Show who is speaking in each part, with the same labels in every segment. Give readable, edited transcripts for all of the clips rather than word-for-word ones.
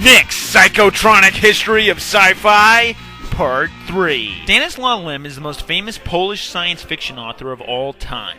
Speaker 1: Next, Psychotronic History of Sci-Fi, Part 3. Stanislaw Lem is the most famous Polish science fiction author of all time.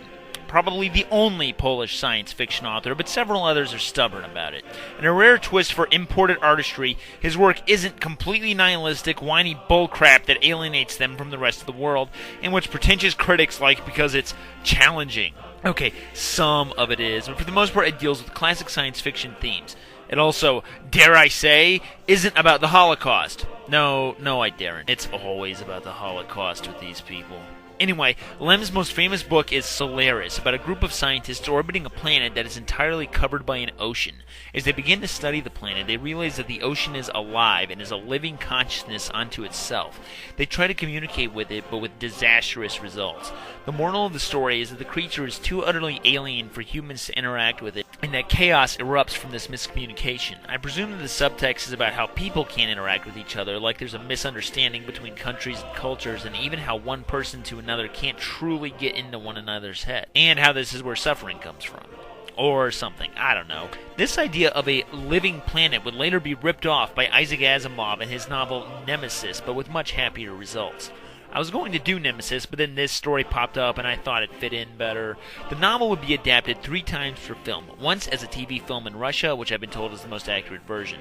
Speaker 1: Probably the only Polish science fiction author, but several others are stubborn about it. In a rare twist for imported artistry, his work isn't completely nihilistic, whiny bullcrap that alienates them from the rest of the world, and which pretentious critics like because it's challenging. Okay, some of it is, but for the most part it deals with classic science fiction themes. It also, dare I say, isn't about the Holocaust. No, I daren't. It's always about the Holocaust with these people. Anyway, Lem's most famous book is Solaris, about a group of scientists orbiting a planet that is entirely covered by an ocean. As they begin to study the planet, they realize that the ocean is alive and is a living consciousness unto itself. They try to communicate with it, but with disastrous results. The moral of the story is that the creature is too utterly alien for humans to interact with it, and that chaos erupts from this miscommunication. I presume that the subtext is about how people can't interact with each other, like there's a misunderstanding between countries and cultures, and even how one person to another can't truly get into one another's head, and how this is where suffering comes from. Or something, I don't know. This idea of a living planet would later be ripped off by Isaac Asimov in his novel Nemesis, but with much happier results. I was going to do Nemesis, but then this story popped up and I thought it fit in better. The novel would be adapted 3 times for film. Once as a TV film in Russia, which I've been told is the most accurate version.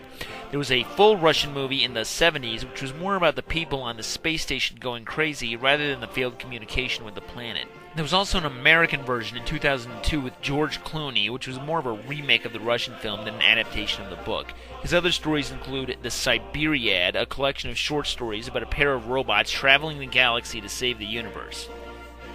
Speaker 1: There was a full Russian movie in the 70s, which was more about the people on the space station going crazy rather than the failed communication with the planet. There was also an American version in 2002 with George Clooney, which was more of a remake of the Russian film than an adaptation of the book. His other stories include The Siberiad, a collection of short stories about a pair of robots traveling the galaxy to save the universe.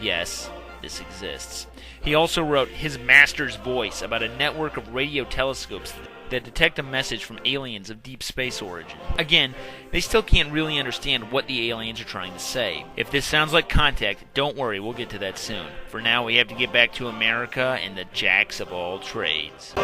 Speaker 1: Yes, this exists. He also wrote His Master's Voice, about a network of radio telescopes that detect a message from aliens of deep space origin. Again, they still can't really understand what the aliens are trying to say. If this sounds like Contact, don't worry, we'll get to that soon. For now, we have to get back to America and the jacks of all trades.